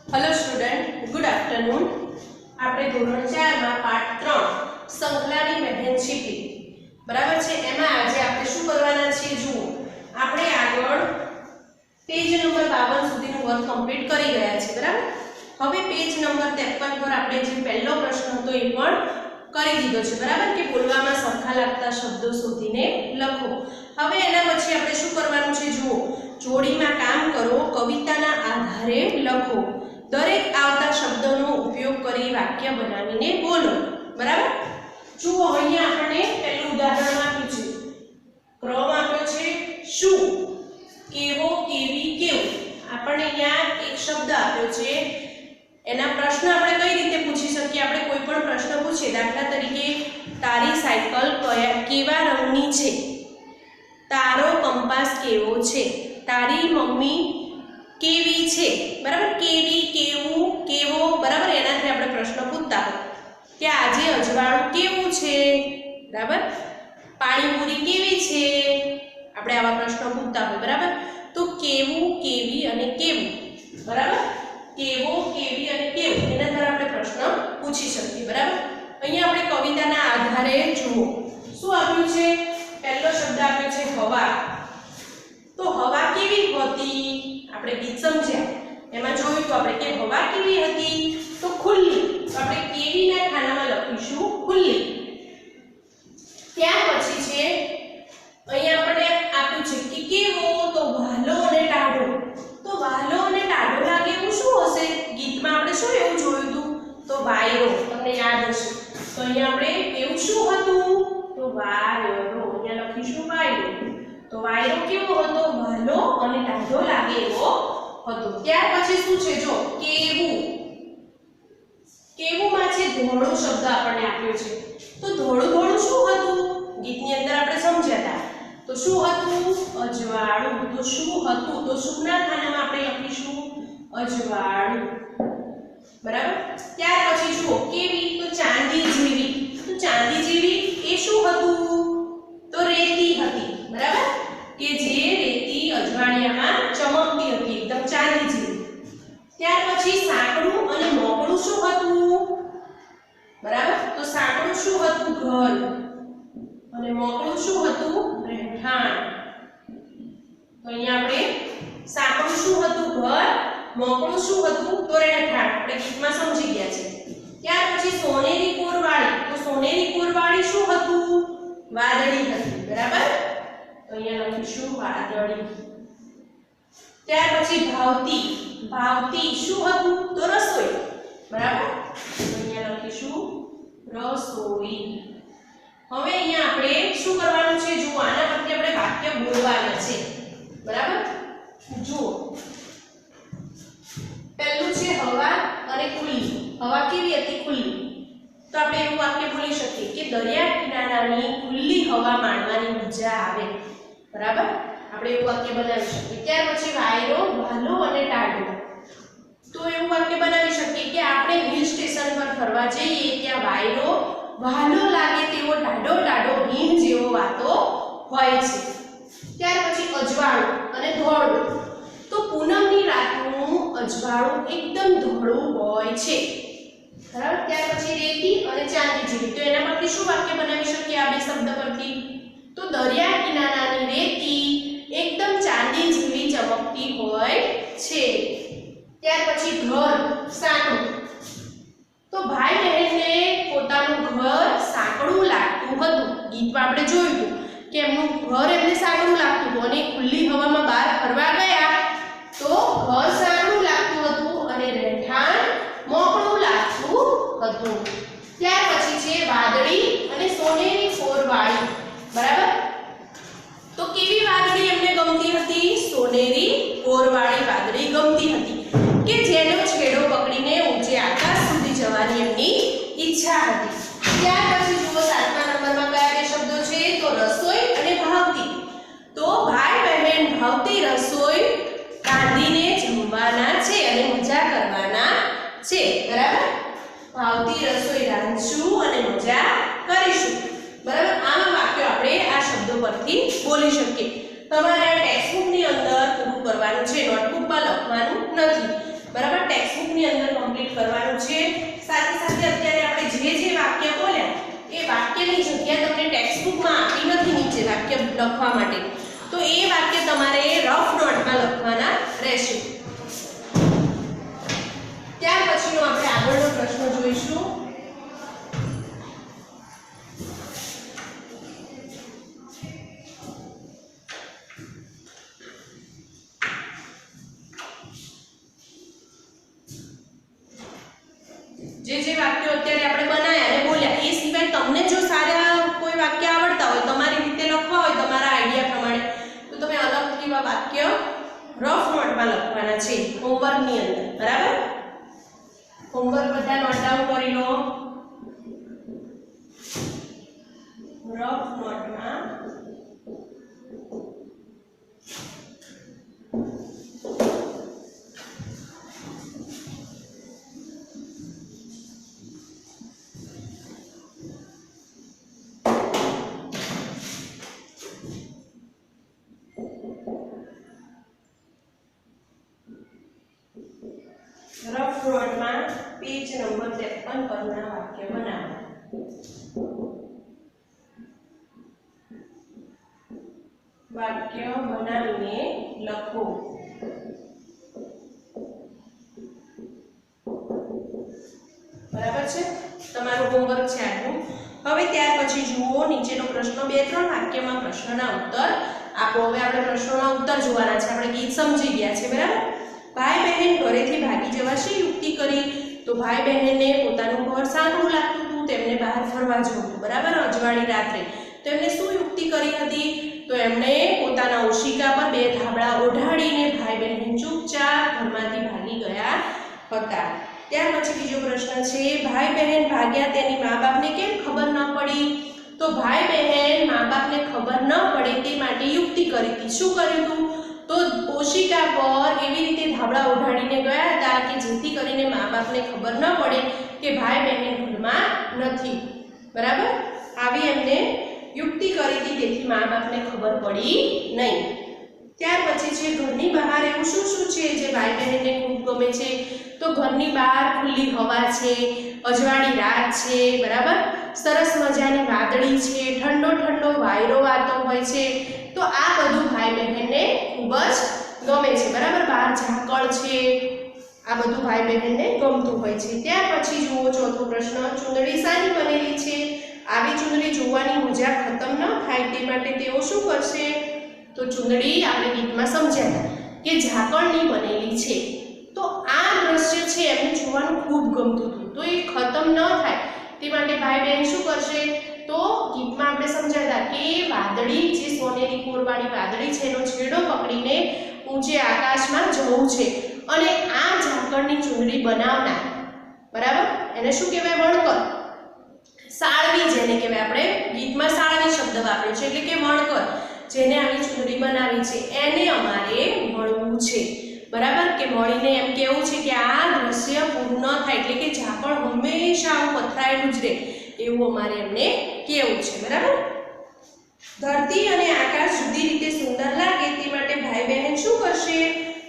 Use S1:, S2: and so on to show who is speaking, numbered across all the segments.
S1: Hello student, good afternoon. આપણે ધોરણ 4 માં પાઠ 3 સંખલાની બહેન છીપી બરાબર છે। એમાં આજે આપણે શું કરવાના છે જુઓ। આપણે આગળ પેજ નંબર 52 સુધીનું વર્ક કમ્પ્લીટ કરી ગયા છે બરાબર। હવે પેજ નંબર 53 પર આપણે જે પહેલો પ્રશ્ન હતો એ પણ કરી દીધો છે બરાબર કે બોલવામાં સરખા લાગતા શબ્દો શોધીને લખો। હવે એના પછી આપણે શું કરવાનું છે જુઓ। જોડીમાં કામ કરો, કવિતાના આધારે લખો। દરેક આવતા શબ્દોનો ઉપયોગ કરી વાક્ય બનાવીને બોલો બરાબર। જુઓ અહીંયા આપણે પહેલું ઉદાહરણ આપ્યું છે। ક્રમ આપ્યો છે શું, કેવો, કેવી, કેવું। આપણે અહીંયા એક શબ્દ આપ્યો છે, એના પ્રશ્ન આપણે કઈ રીતે પૂછી શકીએ। આપણે કોઈ પણ પ્રશ્ન પૂછીએ, દાખલા તરીકે તારી સાયકલ કેવા રંગની છે, તારો કંપાસ કેવો છે, તારી મમ્મી કેવી છે બરાબર। કેવી, કેવું, કેવો બરાબર। એનાથી આપણે પ્રશ્ન પૂછતા હોય કે આજે અજવાળું કેવું છે બરાબર। પાણીપુરી કેવી છે, આપણે આવા પ્રશ્નો પૂછતા હોય બરાબર। તો કેવું, કેવી અને કેવું બરાબર। કેવો, કેવી અને કેવું એના દ્વારા આપણે પ્રશ્ન પૂછી શકીએ બરાબર। અહીંયા આપણે કવિતાના આધારે જુઓ શું આપ્યું છે। પહેલો શબ્દ આપ્યો છે હવા। તો હવા કેવી હતી, આપણે ગીત સમજ્યા એમાં જોયું તો આપણે કે હવા કેવી હતી તો ખુલ્લી। તો આપણે કેવીના ખાનામાં લખીશું ખુલ્લી। ત્યાર પછી છે અહીંયા આપણે આપ્યું છે કે કેવો, તો વહાલો અને ટાઢો। તો વહાલો અને ટાઢો લાગે એવું શું હશે, ગીતમાં આપણે શું એવું જોયું હતું તો વાયરો, તમને યાદ હશે। તો અહીંયા આપણે એવું શું હતું તો વાયરો, અહીંયા લખીશું વાયરો। તો વાયરો કેવો હતો, વહાલો અને ટાઢો લાગે એવો હતો। ત્યાર પછી શું છે જો કેવું। કેવુંમાં છે ધોળો શબ્દ આપણને આપ્યો છે। તો ધોળું ધોળું શું હતું, ગીતની અંદર આપણે સમજ્યા હતા। તો શું હતું અજવાળું। તો શું હતું તો શુંના ખાનામાં આપણે લખીશું અજવાળું બરાબર। ત્યાર પછી જુઓ કેવી, તો ચાંદી જેવી। તો ચાંદી જેવી એ શું હતું તો રેતી હતી બરાબર, કે જે રેતી અજવાળિયામાં ચમકતી હતી એકદમ ચાંદી જેવી। ત્યાર પછી સાંકડું અને મોકળું શું હતું બરાબર। તો સાંકડું શું હતું ઘર અને મોકળું શું હતું રહેઠાણ। તો અહીંયા આપણે સાંકડું શું હતું ઘર, મોકળું શું હતું તો રહેઠાણ, આપણે ગીતમાં સમજી ગયા છે। ત્યાર પછી સોનેરી કોરવાળી। તો સોનેરી કોરવાળી શું હતું વાદળી હતી બરાબર। તો અહીંયા લખીશું વાદળી। ત્યાર પછી ભાવતી। ભાવતી શું હતું તો રસોઈ બરાબર। તો અહીંયા લખીશું રસોઈ। હવે અહીંયા આપણે શું કરવાનું છે જુઓ, આના પરથી આપણે વાક્ય બોલવાના છે બરાબર। જુઓ પહેલું છે હવા અને ખુલ્લી। હવા કેવી હતી ખુલ્લી। તો આપણે એવું વાક્ય બોલી શકીએ કે દરિયા કિનારાની ખુલ્લી હવા માણવાની મજા આવે બરાબર। આપણે એવું વાક્ય બનાવી શકીએ। ત્યાર પછી વાયરો, વહાલો અને ટાઢો। તો એવું વાક્ય બનાવી શકીએ કે આપણે હિલ સ્ટેશન પર ફરવા જઈએ, ત્યાં વાયરો વહાલો લાગે તેવો ટાઢો ટાઢો હિમ જેવો વાતો હોય છે। ત્યાર પછી અજવાળું અને ધોળું। તો પૂનમની રાતનું અજવાળું એકદમ ધોળું હોય છે બરાબર। ત્યાર પછી રેતી અને ચાંદી જેવી। તો એના પરથી શું વાક્ય બનાવી શકીએ આ બે શબ્દ પરથી તો દરિયા કિનારાની રેતી એકદમ ચાંદી જેવી ચમકતી હોય છે। ત્યાર પછી ઘર, સાંકડું। તો ભાઈ બહેનને પોતાનું ઘર સાંકડું લાગતું હતું। ગીતમાં આપણે જોયું કે એમનું ઘર એમને સાંકડું લાગતું હતું અને ખુલ્લી હવામાં બહાર ફરવા ગયા તો ઘર સાંકડું લાગતું હતું અને રહેઠાણ મોકળું લાગતું હતું। ત્યાર પછી છે વાદળી અને સોનેરી કોરવાળી બરાબર। તો કેવી વાદળી એમને ગમતી હતી, સોનેરી કોરવાળી વાદળી ગમતી હતી કે જેનો છેડો પકડીને ઊંચે આકાશ સુધી જવાની એમની ઈચ્છા હતી। ત્યાર પછી જુઓ 7મા નંબરમાં કયા બે શબ્દો છે તો રસોઈ અને ભાવતી। તો ભાઈ બહેન ભાવતી રસોઈ રાંધીને જમવાના છે અને મજા કરવાના છે બરાબર। ભાવતી રસોઈ રાંધશું અને મજા કરીશું બરાબર। આવા વાક્યો આપણે આ શબ્દો પરથી બોલી શકીએ। તમારે આ ટેક્સ્ટબુકની અંદર પૂરું કરવાનું છે, નોટબુકમાં લખવાનું નથી બરાબર। ટેક્સ્ટ ટેક્સ્ટબુકની અંદર કમ્પ્લીટ કરવાનું છે. સાથે સાથે અત્યારે આપણે જે વાક્ય બોલ્યા એ વાક્યની જગ્યા તમને ટેક્સ્ટબુકમાં આપી નથી નીચે વાક્ય લખવા માટે, તો એ વાક્ય તમારે રફ નોટમાં લખવાના રહેશે. ત્યાર પછીનો આપણે આગળનો પ્રશ્ન જોઈશું. જે વાક્યો અત્યારે આપણે બનાવ્યા અને બોલ્યા એ સિવાય તમને જો સારા કોઈ વાક્ય આવડતા હોય, તમારી રીતે લખવા હોય તમારા આઈડિયા પ્રમાણે, તો તમે અલગથી વાક્ય રફ નોટમાં લખવાના છે હોમવર્કની અંદર. બરાબર? હોમવર્ક બધા નોટ ડાઉન કરી લો. રફ નોટમાં પેજ નંબર 53 પરના વાક્ય બનાવો. વાક્ય બનાવીને લખો. બરાબર છે? તમારું હોમવર્ક છે આટલું. હવે ત્યાર પછી જુઓ નીચેનો પ્રશ્ન, 2-3 વાક્યમાં પ્રશ્નના ઉત્તર આપો. હવે આપણે પ્રશ્નોના ઉત્તર જોવાના છે. આપણે ગીત સમજી ગયા છે. બરાબર? ભાઈ બહેન ઘરેથી ભાગી જવા શી યુક્તિ કરી? તો ભાઈ બહેનને પોતાનું ઘર સાંકડું લાગતું હતું, તેમને બહાર ફરવા જવું હતું. બરાબર? અજવાળી રાત્રે. તો એમને શું યુક્તિ કરી હતી? તો એમણે પોતાના ઓશિકા પર 2 ધાબળા ઓઢાડીને ભાઈ બહેન ચૂપચાપ ઘરમાંથી ભાગી ગયા હતા. ત્યાર પછી બીજો પ્રશ્ન છે, ભાઈ બહેન ભાગ્યા તેની મા બાપને કેમ ખબર ન પડી? તો ભાઈ બહેન મા બાપને ખબર ન પડે તે માટે યુક્તિ કરી હતી. શું કર્યું હતું? તો ઓશિકા પર એવી રીતે ધાબળા ઓઢાડીને ગયા હતા કે જેથી કરીને મા બાપને ખબર ન પડે કે ભાઈ બહેન ઘરમાં નથી. બરાબર? આવી એમને યુક્તિ કરી હતી, તેથી મા બાપને ખબર પડી નહીં. ત્યાર પછી છે ઘરની બહાર એવું શું શું છે જે ભાઈ બહેનને ખૂબ ગમે છે? તો ઘરની બહાર ખુલ્લી હવા છે, અજવાળી રાત છે. બરાબર? સરસ મજાની વાદળી છે, ઠંડો ઠંડો વાયરો વાતો હોય છે. તો આ બધું ભાઈ બહેનને ખૂબ જ ગમે છે. બરાબર? બહાર ઝાકળ છે, આ બધું ભાઈ બહેનને ગમતું હોય છે. ત્યાર પછી જુઓ ચોથો પ્રશ્ન, ચૂંદડી શાની બનેલી છે? આવી ચૂંદડી જોવાની મજા ખતમ ન થાય તે માટે તેઓ શું કરશે? તો ચૂંદડી આપણે ગીતમાં સમજ્યા કે ઝાકળની બનેલી છે. તો આ દ્રશ્ય છે એમને જોવાનું ખૂબ ગમતું હતું, તો એ ખતમ ન થાય તે માટે ભાઈ બહેન શું કરશે? તો ગીતમાં આપણે સમજાતા કે વાદળી, જે સોનેરી કોરવાળી વાદળી છે એનો છેડો પકડીને ઊંચે આકાશમાં જવું છે અને આ ઝાકળની ચૂંદડી બનાવનાર, બરાબર, એને શું કહેવાય? વણકર, સાળવી જેને કહેવાય. આપણે ગીતમાં સાળવી શબ્દ વાપર્યો છે, એટલે કે વણકર, જેને આવી ચૂંદડી બનાવી છે એને અમારે મળવું છે. બરાબર? કે મળીને એમ કેવું છે કે આ દ્રશ્ય પૂરું ન થાય, એટલે કે ઝાકળ હંમેશા પથરાયેલું જ રહે એવું અમારે એમને કેવું છે. બરાબર? ધરતી અને આકાશ જુદી રીતે સુંદર લાગે તે માટે ભાઈ બહેન શું કરશે?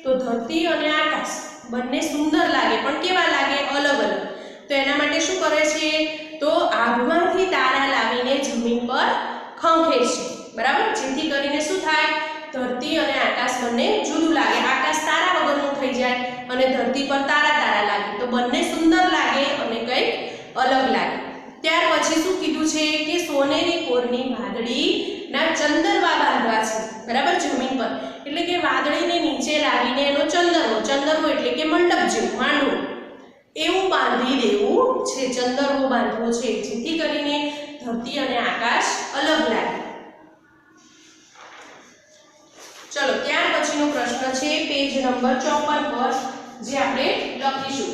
S1: તો ધરતી અને આકાશ બંને સુંદર લાગે, પણ કેવા લાગે? અલગ અલગ. તો એના માટે શું કરે છે? તો આગમાંથી તારા લાવીને જમીન પર ખંખે છે. બરાબર? જેથી કરીને શું થાય? ધરતી અને આકાશ બંને જુદું લાગે. આકાશ તારા વગરનું થઈ જાય અને ધરતી પર તારા તારા લાગે, તો બંને સુંદર લાગે અને કંઈક અલગ લાગે. ત્યાર પછી શું કીધું છે કે સોનેરી કોરની વાદળીના ચંદરવા બાંધવા છે. બરાબર? જમીન પર, એટલે કે વાદળીને નીચે લાવીને એનો ચંદરવો, ચંદરવો એટલે કે મંડપ જેવું, માંડવું, એવું બાંધી દેવું છે. ચંદરવો બાંધવો છે જેથી કરીને ધરતી અને આકાશ અલગ લાગે. ચલો ત્યાર પછીનો પ્રશ્ન છે પેજ નંબર 54 પર, જે આપણે લખીશું.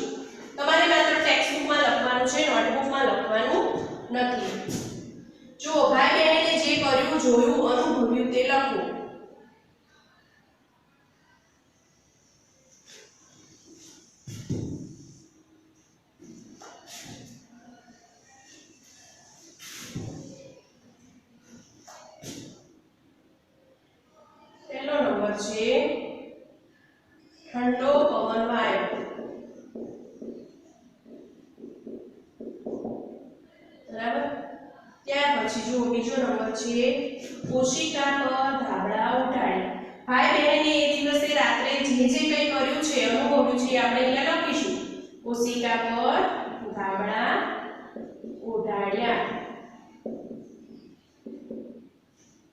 S1: તમારે માત્ર ટેક્સ્ટબુકમાં લખવાનું છે, નોટબુકમાં લખવાનું નથી. જો ભાઈ બહેને જે કર્યું, જોયું, અનુભવ્યું તે લખો. પહેલો નંબર છે ઠંડો પવન વાયો. જો બીજો નંબર છે ઓશિકા પર ધાબળા ઉઠાડ્યા. ભાઈ બહેને એ દિવસે રાત્રે જે જે કંઈ કર્યું છે અનુભવ્યું છે આપણે અહીંયા લખીશું. ઓશિકા પર ધાબળા ઉઠાડ્યા.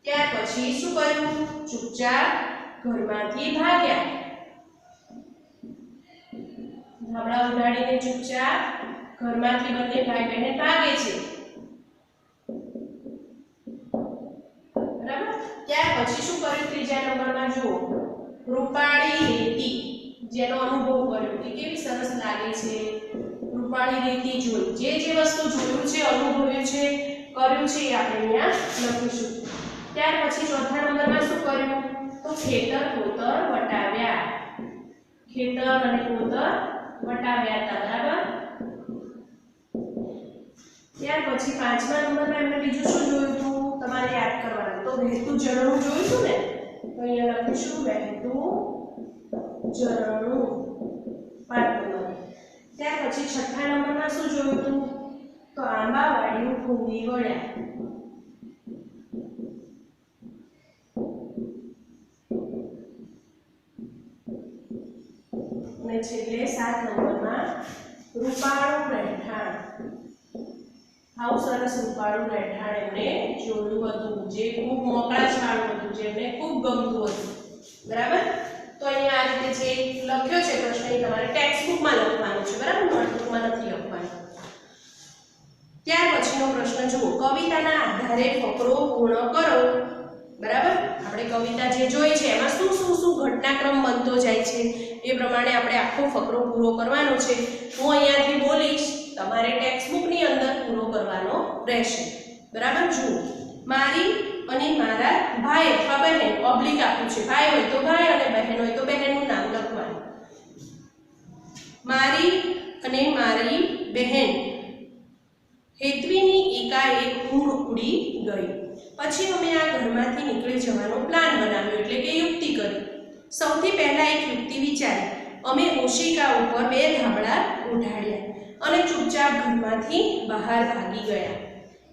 S1: ત્યાર પછી શું કર્યું? ચૂપચાપ ઘરમાંથી ભાગ્યા. ધાબળા ઉડાડીને ચૂપચાપ ઘરમાંથી બંને ભાઈ બહેન ભાગે છે. બરાબર. ત્યાર પછી શું કર્યું? ત્રીજા નંબરમાં જુઓ, રૂપાળી રેતી, જેનો અનુભવ કર્યો કે કેવી સરસ લાગે છે. રૂપાળી રેતી જોઈ, જે જે વસ્તુ જોયું છે, અનુભવ્યું છે, કર્યું છે એ આપણે અહીંયા લખીશું. ત્યાર પછી ચોથા નંબરમાં શું કર્યું? તો ખેતર કોતર વટાવ્યા. ખેતર અને કોતર વટાવ્યા હતા. બરાબર. ત્યાર પછી પાંચમા નંબરમાં એમને બીજું શું જોયું હતું? તમારે યાદ કરવાનું. તો વહેતું ઝરણું જોયું હતું ને, તો અહીંયા લખીશું વહેતું ઝરણું. પાંચ નંબર. ત્યાર પછી છઠ્ઠા નંબરમાં શું જોયું હતું? તો આંબાવાડીયું ફૂંદી વળ્યા. અને છેલ્લે 7 નંબરમાં રૂપાળું રહેઠાણ. આવું સરસ રૂપાળું રહેઠાણ એમને જોયું હતું, જે ખૂબ મોકળાછાળું હતું, જેમને ખૂબ ગમતું હતું. બરાબર. તો અહીંયા આ રીતે જે લખ્યો છે પ્રશ્ન એ તમારે ટેક્સ્ટ બુકમાં લખવાનું છે. બરાબર, નોટબુકમાં નથી લખવાનું. ત્યાર પછીનો પ્રશ્ન જુઓ, કવિતાના આધારે ફકરો પૂર્ણ કરો. બરાબર. આપણે કવિતા જે જોઈ છે એમાં શું શું શું ઘટનાક્રમ બનતો જાય છે એ પ્રમાણે આપણે આખો ફકરો પૂરો કરવાનો છે. હું અહીંયાથી બોલીશ, તમારે ટેક્સ્ટ બુકની અંદર પૂરો કરવાનો રહેશે. બરાબર. જુઓ, મારી અને મારા ભાઈ અથવા બહેન, ઓબ્લિક આપ્યું છે. ભાઈ હોય તો ભાઈ અને બહેન હોય તો બહેનનું નામ લખવાનું. મારી અને મારી બહેન હેતવીની એકાએક ઊંઘ ઉડી ગઈ. પછી અમે આ ઘરમાંથી નીકળી જવાનો પ્લાન બનાવ્યો, એટલે કે યુક્તિ કરી. સૌથી પહેલા એક યુક્તિ વિચારી. અમે ઓશિકા ઉપર 2 ધાબળા ઉઠાડ્યા અને ચૂપચાપ ઘરમાંથી બહાર ભાગી ગયા.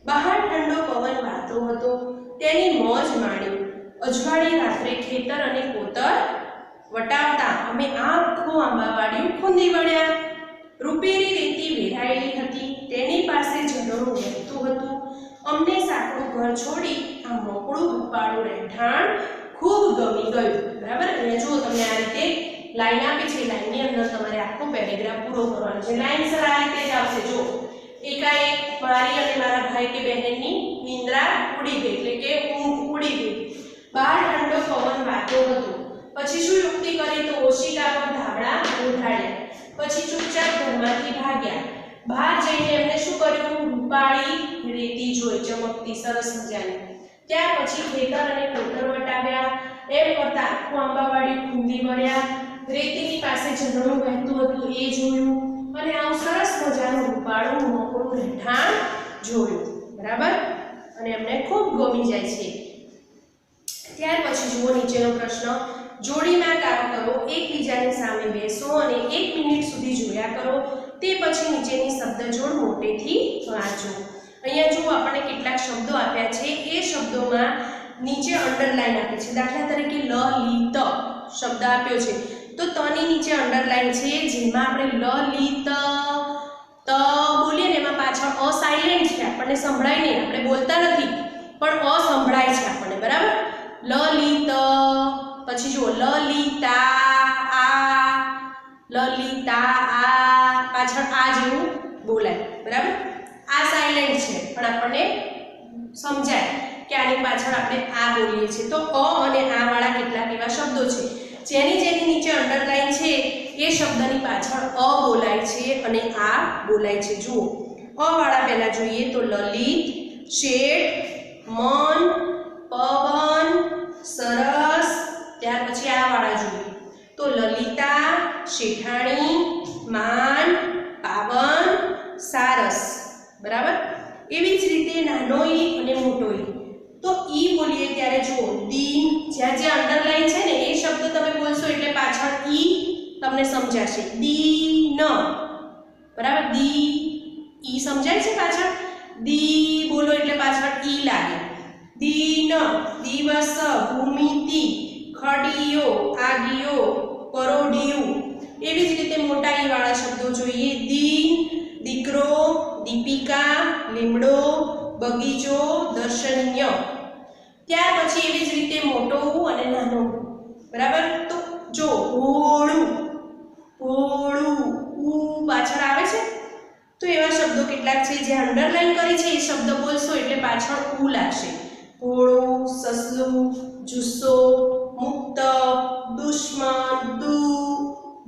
S1: બહાર ઠંડો પવન વાતો હતો, તેની મોજ માણી. અજવાળી રાત્રે ખેતર અને કોતર વટાવતા અમે આખો આંબાવાડિયું ખૂંદી વળ્યા. રૂપેરી રેતી વેરાયેલી હતી, તેની પાસે ઝરણું વહેતું હતું. અમને સાકડું ઘર છોડી આ મોકળું રૂપાળું રહેઠાણ ખૂબ ગમી ગયું. બરાબર. અને જો તમને આ રીતે લાઈન આપી છે, લાઈનની અંદર તમારે આખો પેરેગ્રાફ પૂરો કરવાનો છે. લાઈનસર આ રીતે જ આવશે. જો, એકાએક મારી અને મારા ભાઈ કે બહેનની નિંદ્રા ઉડી ગઈ, એટલે કે ઊંઘ ઉડી ગઈ. બહાર ઠંડો પવન વાતો હતો. પછી શું યુક્તિ કરી? તો ઓશિકા પર ધાબળા ઉઠાડ્યા. પછી ચૂપચાપ ઘરમાંથી ભાગ્યા. બહાર જઈને એમને શું કર્યું? રૂપાળી રેતી જોઈ, ચમકતી સરસ મજાની. ત્યાર પછી ખેતર અને કોતર વટાવ્યા. એમ કરતા આખું આંબાવાડિયું ખૂંદી વળ્યા. રેતીની પાસે ઝરણું વહેતું હતું એ જોયું અને આવું સરસ મજાનું રૂપાળું મોકળું રહેઠાણ જોયું. બરાબર. અને એમને ખૂબ ગમી જાય છે. ત્યાર પછી જુઓ નીચેનો પ્રશ્ન, જોડીમાં કામ કરો. એકબીજાની સામે બેસો અને 1 મિનિટ સુધી જોયા કરો. તે પછી નીચેની શબ્દજોડ મોટેથી વાંચો. અહીંયા જુઓ, આપણને કેટલાક શબ્દો આપ્યા છે. એ શબ્દોમાં નીચે અંડરલાઈન આપી છે. દાખલા તરીકે લ લી ત શબ્દ આપ્યો છે, તો તની નીચે અંડરલાઈન છે, જેમાં આપણે લ લી ત બોલીએ ને એમાં પાછળ અ સાયલેન્ટ છે, આપણને સંભળાય નહીં, આપણે બોલતા નથી પણ અ સંભળાય છે આપણને. બરાબર. લ લી ત. પછી જુઓ, લલિતા આ, લલિતા આ, પાછળ આ જેવું બોલાય. બરાબર. આ સાયલેન્ટ છે પણ આપણને સમજાય કે આની પાછળ આપણે આ બોલીએ છીએ. તો અ અને આ વાળા કેટલાક એવા શબ્દો છે જેની નીચે અંડરલાઈન છે એ શબ્દની પાછળ અ બોલાય છે અને આ બોલાય છે. જુઓ, અ વાળા પહેલા જોઈએ તો લલિત, શેઠ, મન, પવન, સરસ. ત્યાર પછી આ વાળા જોઈએ તો લલિતા, શેઠાણી, માન, પાવન, સારસ. બરાબર. એવી જ રીતે નાનો ઈ અને મોટો ઈ. તો ઈ બોલીએ ત્યારે જુઓ, દીન, જ્યાં જ્યાં અંડરલાઈન છે ને એ શબ્દ તમે બોલશો એટલે પાછળ ઈ તમને સમજાશે. દીન. બરાબર. દી ઈ સમજાય છે પાછળ. દી બોલો એટલે પાછળ ઈ લાગે. દિન, દિવસ, ભૂમિતિ, ખડીયો, આગિયો, પરોડિયું. એવી જ રીતે મોટા ઈ વાળા શબ્દો જોઈએ. દીન, દીકરો, દીપિકા, લીમડો, બગીચો, દર્શનીય. ત્યાર પછી એવી જ રીતે મોટો ઉ અને નાનો ઉ. બરાબર. તો જો હોળું, હોળું ઉ પાછળ આવે છે. તો એવા શબ્દો કેટલાક છે જે અંડરલાઈન કરી છે એ શબ્દ બોલશો એટલે પાછળ ઉ લાગશે. હોળું, સસલું, જુસ્સો, મુક્ત, દુશ્મન,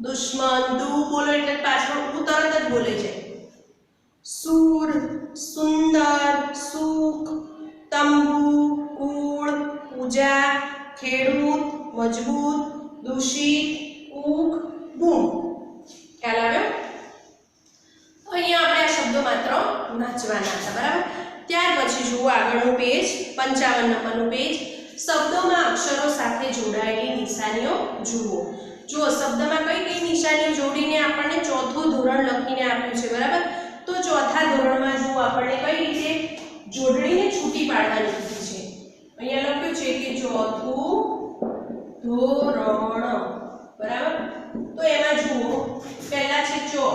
S1: દુશ્મન, દુ બોલો એટલે પાછળ ઉ તરત જ બોલે છે. સૂર, સુંદર, સુખ, તંબુ, કુળ, પૂજા, ખેડૂત, મજબૂત, દૂષિત, ઊખ, બૂમ. ખ્યાલ આવ્યો? અહીંયા આપણે આ શબ્દો માત્ર વાંચવાના હતા. બરાબર. ત્યાર પછી જુઓ આગળનું પેજ 55 નંબરનું પેજ. શબ્દોમાં અક્ષરો સાથે જોડાયેલી નિશાનીઓ જુઓ. જુઓ શબ્દમાં કઈ કઈ નિશાનીઓ જોડીને આપણને ચોથું ધોરણ લખીને આપ્યું છે. બરાબર. તો ચોથા ધોરણમાં જુઓ આપણને કઈ રીતે જોડણીને છૂટી પાડવાની કીધી છે. અહીંયા લખ્યું છે કે ચોથું ધોરણ. બરાબર. તો એમાં જુઓ પહેલા છે ચો.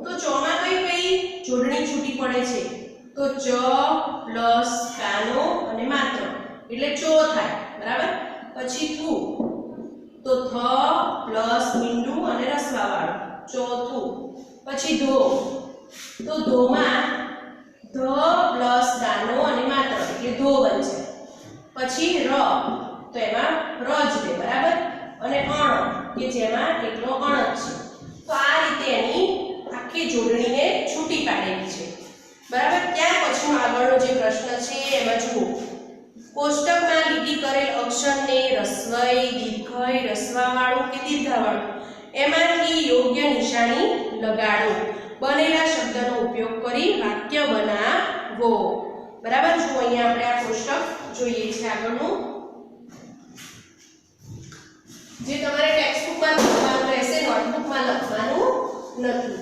S1: તો ચોમાં કઈ કઈ જોડણી છૂટી પડે છે? તો ચ પ્લસ કાનો અને માત્ર એટલે ચો થાય. બરાબર. પછી થુ. તો થ પ્લસ મીંડું અને રસવા વાળું ચોથું. પછી ધો. તો ધોમાં ધ પ્લસ દાનો અને માત્ર એટલે ધો બનશે. પછી ર. તો એમાં ર જ રહે. બરાબર. અને અણ કે જેમાં એકલો અણ જ છે. તો આ રીતે એની આખી જોડણીને છૂટી પાડેલી છે. બરાબર. ત્યાર પછીનો આગળનો જે પ્રશ્ન છે એમાં જુઓ કોષ્ટકમાં લીટી કરેલ અક્ષરને રસ્વય, દીર્ઘય, રસ્વાવાળું કે દીર્ઘાવાળું એમાંથી યોગ્ય નિશાની લગાડો. બનેલા શબ્દનો ઉપયોગ કરી વાક્ય બનાવો. બરાબર. જુઓ અહીંયા આપણે આ કોષ્ટક જોઈએ છે આગળનું જે તમારે ટેક્સ્ટબુકમાં લખવાનું રહેશે, નોટબુકમાં લખવાનું નથી.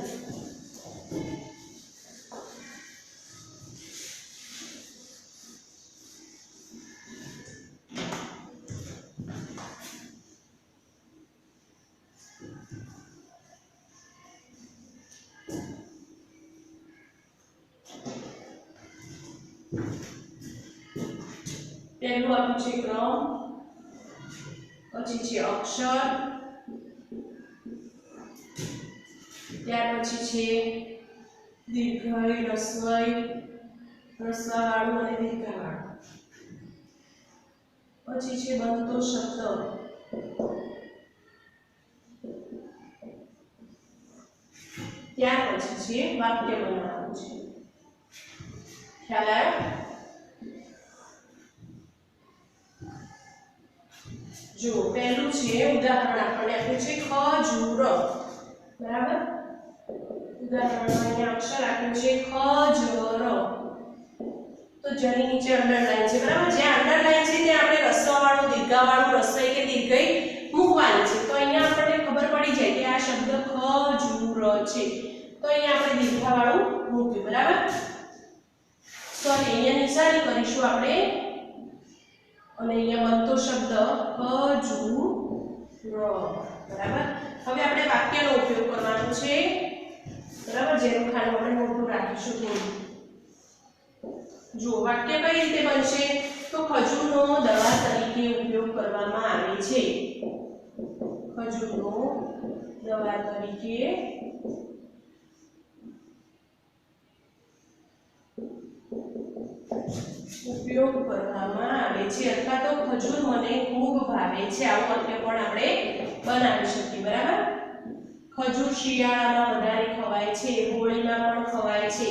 S1: પહેલું આપણું છે ક્રમ, પછી છે અક્ષર, ત્યાર પછી છે દીર્ઘય, રસ્વય, રસ્વાવાળું અને દીર્ઘાવાળું, પછી છે બનતો શબ્દ, ત્યાર પછી છે વાક્ય બનાવવાનું છે. ખ્યાલ આવ્યો? જો પહેલું છે ઉદાહરણ આપણને આપ્યું છે ખજૂર. બરાબર. ઉદાહરણમાં અહીંયા અક્ષર આપ્યું છે ખજર. તો જેની નીચે અંડરલાઈન છે. બરાબર. જ્યાં અંડરલાઈન છે ત્યાં આપણે રસ્વાવાળું, દીર્ઘાવાળું, રસ્વઈ કે દીર્ઘઈ મૂકવાની છે. તો અહીંયા આપણને ખબર પડી જાય કે આ શબ્દ ખજૂર છે. તો અહીંયા આપણે દીર્ઘાવાળું મૂક્યું. બરાબર. સોરી અહીંયા નિશાની કરીશું આપણે અને અહીંયા બનતો શબ્દ ખજૂર. બરાબર. હવે આપણે વાક્યનો ઉપયોગ કરવાનો છે. બરાબર. જેનું ખાનું આપણે મોટું રાખીશું થોડું. જો વાક્ય કઈ રીતે બનશે? તો ખજૂરનો દવા તરીકે ઉપયોગ કરવામાં આવે છે. ખજૂરનો દવા તરીકે ઉપયોગ કરવામાં આવે છે અથવા તો ખજૂર મને ખૂબ ભાવે છે. આવું વાક્ય પણ આપણે બનાવી શકીએ. બરાબર. ખજૂર શિયાળામાં વધારે ખવાય છે, હોળીમાં પણ ખવાય છે.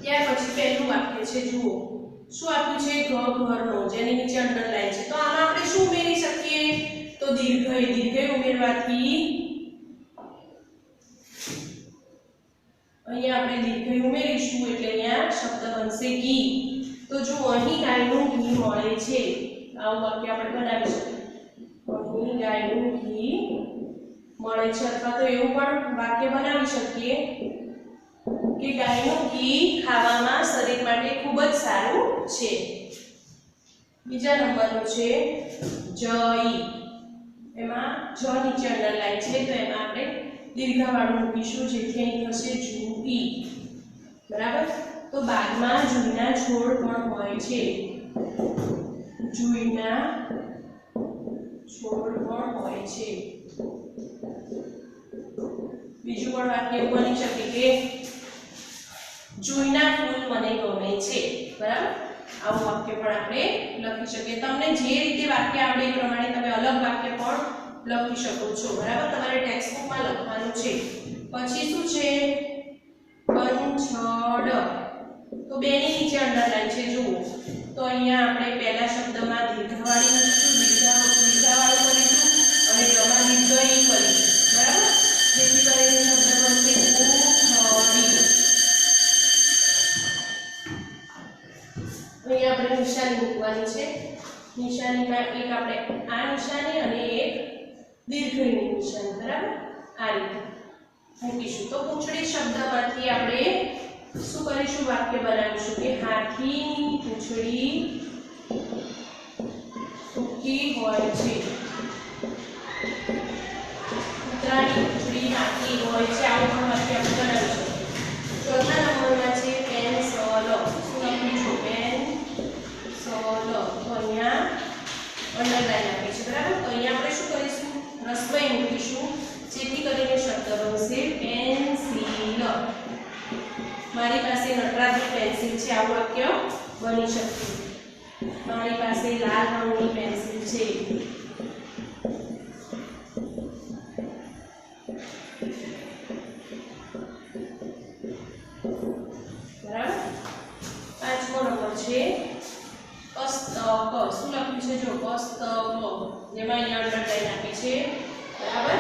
S1: ત્યાર પછી પહેલું વાક્ય છે. જુઓ શું આપ્યું છે? ઘરનો, જેની નીચે અંડરલાઈન છે. તો આમાં આપણે શું ઉમેરી શકીએ? તો દીર્ઘય. દીર્ઘય ઉમેરવાથી અહીંયા આપણે દીર્ઘય ઉમેરીશું એટલે અહીંયા શબ્દ બનશે ઘી. તો જો અહીં ગાયનું ઘી મળે છે. આવું વાક્ય આપણે બનાવી શકીએ. અહીં ગાયનું ઘી મળે છે અથવા તો એવું પણ વાક્ય બનાવી શકીએ કે ગાયનું ઘી ખાવામાં શરીર માટે ખૂબ જ સારું છે. બીજા નંબરનું છે જઈ. એમાં જ નીચે અંડરલાઈન છે તો એમાં આપણે દીર્ઘવાળું મૂકીશું જેથી અહીં થશે જુઈ. બરાબર. તો બાગમાં જુઈના છોડ પણ હોય છે. જુઈના છોડ પણ હોય છે. બીજું પણ વાક્ય એવું બની શકે કે જુઈના ફૂલ મને ગમે છે. બરાબર. આવું વાક્ય પણ આપણે લખી શકીએ. તમને જે રીતે વાક્ય આવડે એ પ્રમાણે તમે અલગ વાક્ય પણ લખી શકો છો. બરાબર. તમારે ટેક્સ્ટ બુકમાં લખવાનું છે. પછી શું છે કંછડ. તો બેની નીચે અંડરલાઈન છે જુઓ. તો અહીંયા આપણે પહેલા શબ્દમાં દીર્ઘવાળી મૂકીશું, દીર્ઘવાળું કરીશું અને જમા દીર્ઘ ઈ કરીશું. બરાબર. જેથી કરીને શબ્દ બનશે ઉખડી. અહીંયા આપણે નિશાની મૂકવાની છે. નિશાનીમાં એક આપણે આ નિશાની અને એક દીર્ઘની નિશાની. બરાબર. આ રીતે મૂકીશું. તો પૂંછડી શબ્દમાંથી આપણે શું કરીશું વાક્ય બનાવીશું કે હાથીની પૂંછડી ટૂંકી હોય છે. કૂતરાની પૂંછડી નાની હોય છે. આવું પણ વાક્ય આપણે બનાવીશું. ચોથા નંબરમાં છે પેન્સલ. શું લખીશું પેન્સલ. તો અહીંયા અંડરલાઈન આપી છે. બરાબર. તો અહીંયા આપણે શું કરીશું રસવઈ મૂકીશું જેથી કરીને શબ્દ બનશે પેન્સિલ. મારી પાસે નટરાજની પેન્સિલ છે. આવું વાક્ય બની શકે. મારી પાસે લાલ રંગની પેન્સિલ છે. બરાબર. પાંચમો નંબર છે પુસ્તક. શું લખ્યું છે જો પુસ્તક. જેમાં અહીંયા અંડરલાઈન આપી છે. બરાબર.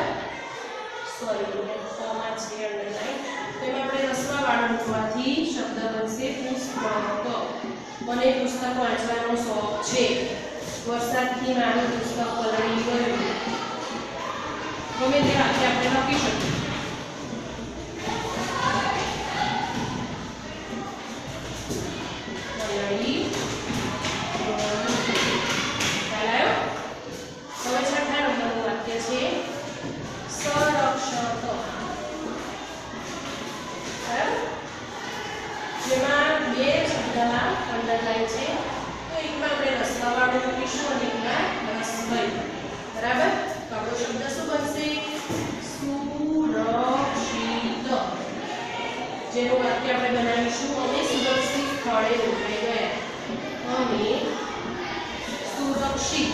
S1: સોરી ફોર્મમાં છે અંડરલાઈન. તેમાં આપણે રસવા વાળું મૂકવાથી શબ્દ બનશે પુસ્તક. મને પુસ્તક વાંચવાનો શોખ છે. વરસાદથી મારું પુસ્તક પલળી ગયું. ગમે તે વાક્ય આપણે લખી શકીએ. પલળી ચાલાયો. હવે છઠ્ઠા નંબરનું વાક્ય છે સંરક્ષક. બરાબર. જેમાં બે શબ્દમાં અંડરલાઈન છે. તો એકમાં આપણે રસવાવાળું મૂકીશું અને એકમાં રસવઈ. બરાબર. તો આપણો શબ્દ શું બનશે સુરક્ષિત. જેનું વાક્ય આપણે બનાવીશું અમે સુરક્ષિત સ્થળે રોકાઈ ગયા. અમે સુરક્ષિત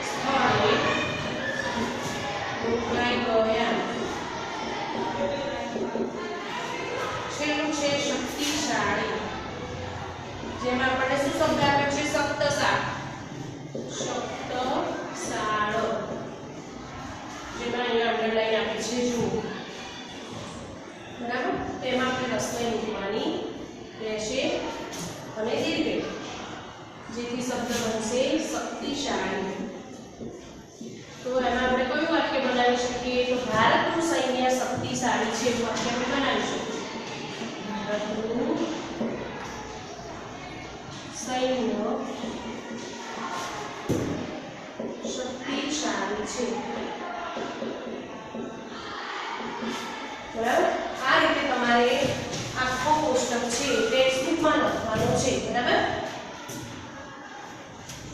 S1: સ્થળે રોકાઈ ગયા. છેલ્લું છે શક્તિશાળી. જેમાં આપણે શું શબ્દ આપ્યો છે શક્તશાળ. શક્તશાળ. જેમાં અહીંયા અંડરલાઈન આપી છે જુઓ. બરાબર. તેમાં આપણે રસવઈ મૂકવાની રહેશે અને દીર્ઘ જેથી શબ્દ બનશે શક્તિશાળી. તો એમાં આપણે કયું વાક્ય બનાવી શકીએ તો ભારતનું સૈન્ય શક્તિશાળી છે એવું વાક્ય આપણે બનાવી શકીએ. ભારતનું સૈન્ય શક્તિશાળી છે. બરાબર. આ રીતે તમારે આખો કોષ્ટક છે ટેક્સ્ટ બુકમાં લખવાનો છે. બરાબર.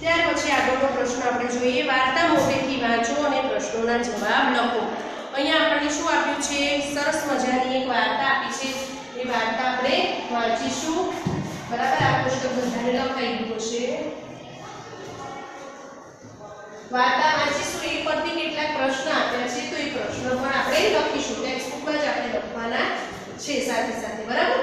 S1: ત્યાર પછી આગળનો પ્રશ્ન આપણે જોઈએ. વાર્તા મોટેથી વાંચો અને પ્રશ્નોના જવાબ લખો. અહીંયા આપણને શું આપ્યું છે સરસ મજાની એક વાર્તા આપી છે. એ વાર્તા આપણે વાંચીશું. બરાબર. આ કોષ્ટક બધાને લખાઈ ગયું છે. વાર્તા વાંચીશું. એ પરથી કેટલાક પ્રશ્ન આપ્યા છે તો એ પ્રશ્ન પણ આપણે લખીશું. ટેક્સ્ટ બુકમાં જ આપણે લખવાના છે સાથે સાથે. બરાબર.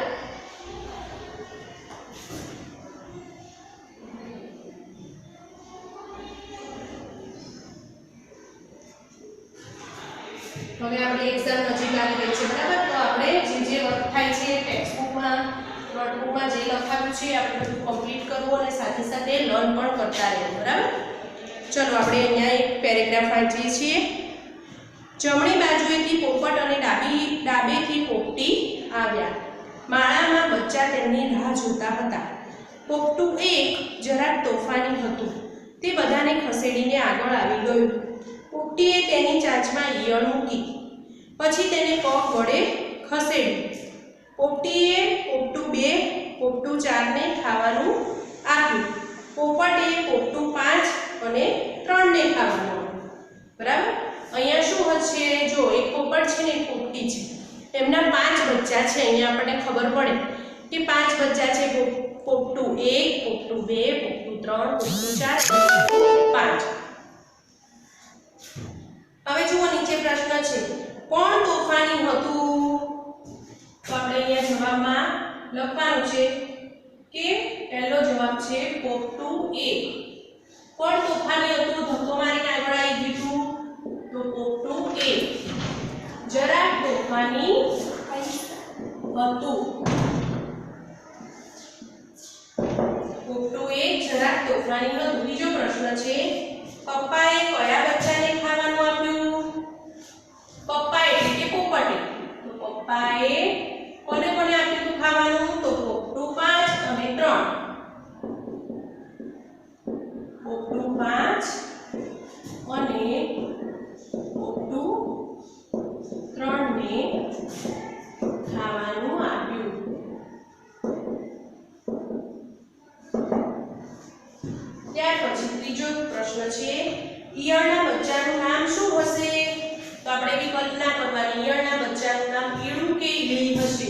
S1: હવે આપણી એક્ઝામ નજીક આવી રહી છે. બરાબર. તો આપણે જે વર્ક થાય છે ટેક્સ્ટ બુકમાં નોટબુકમાં જે લખાવ્યું છે આપણે બધું કમ્પ્લીટ કરવું અને સાથે સાથે લર્ન પણ કરતા રહેવું. બરાબર. ચલો આપણે અહીંયા એક પેરેગ્રાફ વાંચીએ છીએ. જમણી બાજુએથી પોપટ અને ડાબેથી પોપટી આવ્યા. માળામાં બચ્ચા તેમની રાહ જોતા હતા. પોપટું એક જરાક તોફાની હતું. તે બધાને ખસેડીને આગળ આવી ગયું. પોપટીએ તેની ચાંચમાં ઈયળ મૂકી, પછી તેને પગ વડે ખસેડ્યું. પોપટીએ પોપટું 2, પોપટું 4 ને ખાવાનું આપ્યું. પોપટે પોપટું 5 અને 3 ને ખાવાનું આપ્યું. બરાબર. અહીંયા શું હશે? જો એક પોપટ છે ને એક પોપટી છે, એમના 5 બચ્ચા છે. અહીંયા આપણને ખબર પડે કે 5 બચ્ચા છે. પોપટું 1, પોપટું 2, પોપટું 3, પોપટું 4, 5. હવે જુઓ નીચે પ્રશ્ન છે, કોણ તોફાની હતું? તો આપણે અહીંયા જવાબમાં લખવાનું છે કે પહેલો જવાબ છે પોપટું 1. કોણ તોફાની હતું? ધક્કો મારીને આગળ આવી ગયું તો પોપટું 1 જરાક તોફાની હતું. પોપટું 1 જરાક તોફાની હતું. બીજો પ્રશ્ન છે, પપ્પાએ કયા બચ્ચાને ખાવાનું આપ્યું? પપ્પા એટલે કે પોપટે. તો પપ્પાએ કોને કોને આપ્યું હતું ખાવાનું? તો પોપટું 5 અને 3. પોપટું 5 અને પોપટું 3 ને ખાવાનું આપ્યું. ત્યાર પછી ત્રીજો પ્રશ્ન છે, ઈયળના બચ્ચાનું નામ શું હશે? તો આપણે એવી કલ્પના કરવાની, ઈયળના બચ્ચાનું નામ ઈળું કે ઈળી હશે.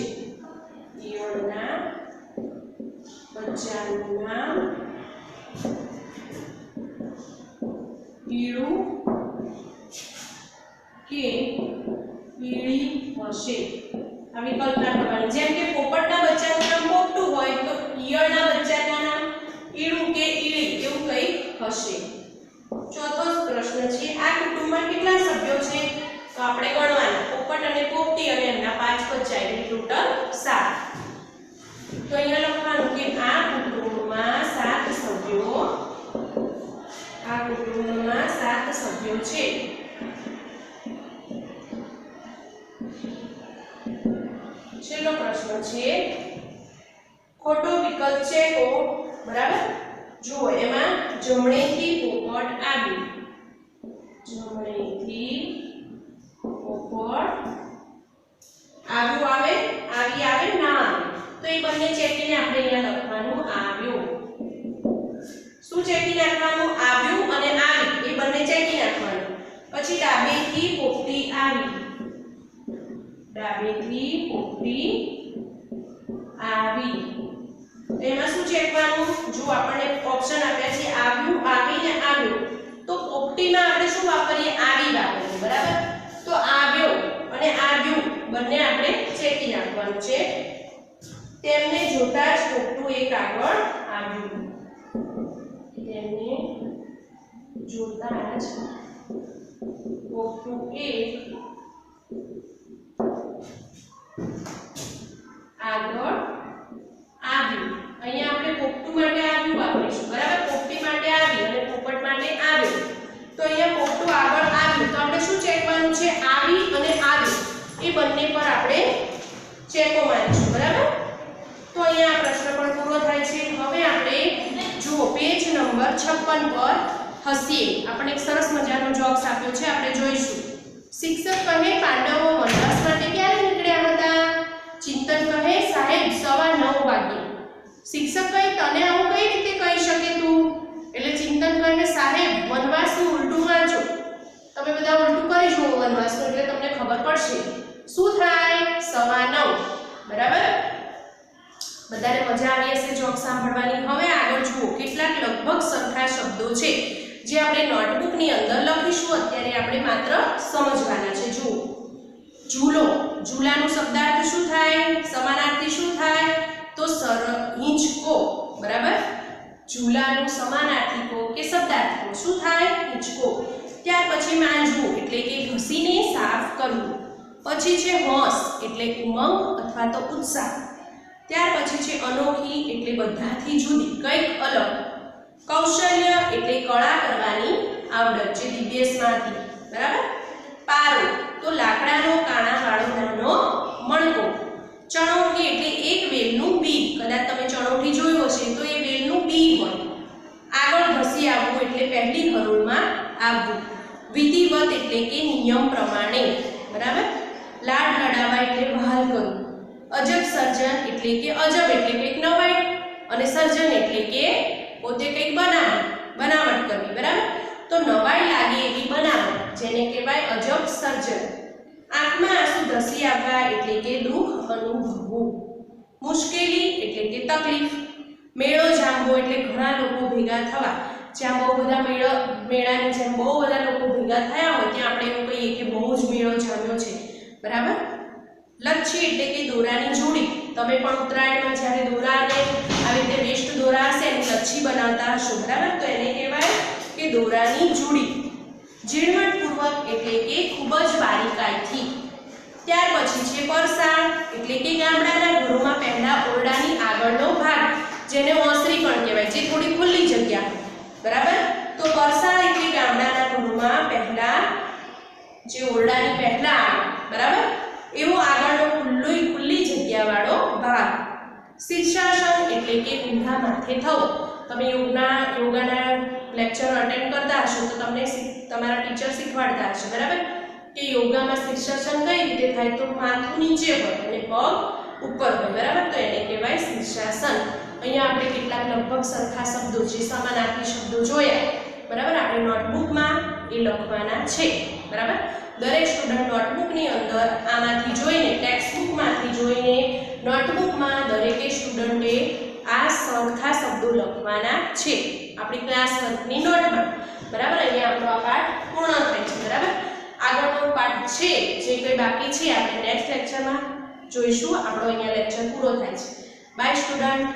S1: ઈયળના બચ્ચાનું નામ ઈળું કે ઈળી હશે. આવી કલ્પના કરવાની. જેમ કે પોપટના બચ્ચાનું નામ પોપટું હોય તો ઈયળના બચ્ચાનું નામ ઈળું કે ઈળી એવું કંઈક હશે. ચોથો પ્રશ્ન છે, આ કુટુંબમાં કેટલા સભ્યો છે? તો આપણે ગણવાના, પોપટ અને પોપટી અને એમના 5 બચ્ચા એટલે ટોટલ 7. તો અહીંયા લખવાનું કે આ કુટુંબમાં 7 સભ્યો, આ કુટુંબમાં 7 સભ્યો છે. છેલ્લો પ્રશ્ન છે, ખોટો વિકલ્પ છે તો બરાબર. જુઓ એમાં જમણેથી પોપટ આવ્યું, જમણેથી પોપટ આવ્યું આવે, આવી આવે ના આવે, તો એ બંને ચેકીને આપણે અહીંયા લખવાનું આવ્યું. શું ચેકી નાખવાનું? આવ્યું અને આવી એ બંને ચેકી નાખવાનું. પછી ડાબેથી પોપટી આવી, ડાબેથી પોપટી આવી, એમાં શું ચેકવાનું? જો આપણને ઓપ્શન આપ્યા છે આવ્યું, આવી ને આવ્યું, તો પોપટીમાં આપણે શું વાપરીએ? આવી વાપરીએ. બરાબર. તો આવ્યો અને આવ્યું બંને આપણે ચેકી નાખવાનું છે. તેમને જોતા જ પોપટું 1 આગળ આવ્યું, તેમને જોતા જ પોપટું 1 આગળ આવ્યું. અહીંયા આપણે પોપટું માટે આવ્યું વાપરીશું. બરાબર. પોપટી માટે આવી અને પોપટ માટે આવ્યું. તો અહીંયા પોપટું આગળ આવ્યું તો આપણે શું ચેકવાનું છે? આવી અને આવ્યું એ બંને પર આપણે ચેકો મારીશું. બરાબર. તો અહીંયા આ પ્રશ્ન પણ પૂરો થાય છે. હવે આપણે જુઓ પેજ નંબર 56 પર હસીએ. આપણે એક સરસ મજાનો જોક્સ આપ્યો છે, આપણે જોઈશું. શિક્ષક કહે, પાંડવો વનવાસ માટે ક્યારે નીકળ્યા હતા? ચિંતન કહે, સાહેબ 9:15 વાગે. શિક્ષક કહે, તને આવું કઈ રીતે કહી શકે તું? એટલે ચિંતન કહે, સાહેબ વનવાસનું ઉલટું વાંચો. તમે બધા ઉલટું કરી જુઓ વનવાસનું એટલે તમને ખબર પડશે. શું થાય? 9:15. બરાબર. બધાને મજા આવી હશે જોક સાંભળવાની. હવે આગળ જુઓ કેટલાક લગભગ સરખા શબ્દો છે જે આપણે નોટબુકની અંદર લખીશું. અત્યારે આપણે માત્ર સમજવાના છે. જુઓ, ઝૂલો, ઝૂલાનું શબ્દાર્થ શું થાય? સમાનાર્થી શું થાય? તો હિંચકો. બરાબર. ઝૂલાનું સમાનાર્થી કો કે શબ્દાર્થ કો શું થાય? હિંચકો. ત્યાર પછી માંજવું એટલે કે ઘસીને સાફ કરવું. પછી છે હોશ એટલે ઉમંગ અથવા તો ઉત્સાહ. ત્યાર પછી છે અનોખી એટલે બધાથી જુદી, કંઈક અલગ. કૌશલ્ય એટલે કળા કરવાની આવડત, જે દિવ્યેશમાંથી. બરાબર. પારો તો લાકડાનો કાણાવાળો નાનો મણકો. ચણોઠી એટલે એક વેલનું બી. કદાચ તમે ચણોઠી જોયું હશે તો એ વેલનું બી હોય. આગળ ધસી આવવું એટલે પહેલી હરોળમાં આવવું. વિધિવત એટલે કે નિયમ પ્રમાણે. બરાબર. લાડ લડાવા એટલે વહાલ કરવું. અજબ સર્જન એટલે કે અજબ એટલે કંઈક નવાઈ અને સર્જન એટલે કે પોતે કંઈક બનાવટ કરવી. બરાબર. તો નવાઈ લાગે એવી બનાવટ જેને કહેવાય અજબ સર્જન. આંખમાં આંસુ ધસી આવવા એટલે કે દુઃખ અનુભવવું. મુશ્કેલી એટલે કે તકલીફ. મેળો જામવો એટલે ઘણા લોકો ભેગા થવા. જ્યાં બહુ બધા મેળાની જેમ બહુ બધા લોકો ભેગા થયા હોય ત્યાં આપણે એવું કહીએ કે બહુ જ મેળો જામ્યો છે. બરાબર. લચ્છી એટલે કે દોરાની જોડી. તમે પણ ઉત્તરાયણમાં જ્યારે દોરાને આવી રીતે વેસ્ટ દોરા હશે એની લચ્છી બનાવતા હશો. બરાબર. તો એને કહેવાય કે દોરાની જોડી. ઝીણવટપૂર્વક એટલે કે ખૂબ જ બારીકાઈથી. ત્યાર પછી છે પરસાળ એટલે કે ગામડાના ઘરોમાં પહેલા ઓરડાની આગળનો ભાગ જેને ઓસરી પણ કહેવાય, જે થોડી ખુલ્લી જગ્યા. બરાબર. તો પરસાળ એટલે ગામડાના ઘરોમાં પહેલા જે ઓરડાની પહેલા બરાબર એવો આગળનો ખુલ્લી જગ્યાવાળો ભાગ. શીર્ષાસન એટલે કે ઊંધા માથે થવું. તમે યોગાના લેક્ચર અટેન્ડ કરતા હશો તો તમને તમારા ટીચર શીખવાડતા હશે. બરાબર. કે યોગામાં શીર્ષાસન કઈ રીતે થાય તો માથું નીચે હોય અને પગ ઉપર હોય. બરાબર. તો એને કહેવાય શીર્ષાસન. અહીંયા આપણે કેટલાક લગભગ સરખા શબ્દો જે સમાનાર્થી શબ્દો જોયા. બરાબર. આપણે નોટબુકમાં એ લખવાના છે. બરાબર. દરેક સ્ટુડન્ટ નોટબુકની અંદર આમાંથી જોઈને ટેક્સ્ટબુકમાંથી જોઈને નોટબુકમાં દરેકે સ્ટુડન્ટે આ સરખા શબ્દો લખવાના છે આપણી ક્લાસ વર્કની નોટમાં. બરાબર. અહીંયા આપણો આ પાઠ પૂર્ણ થાય છે. બરાબર. આગળનો પાઠ છે જે કંઈ બાકી છે આપણે નેક્સ્ટ લેક્ચરમાં જોઈશું. આપણો અહીંયા લેક્ચર પૂરો થાય છે. Bye student.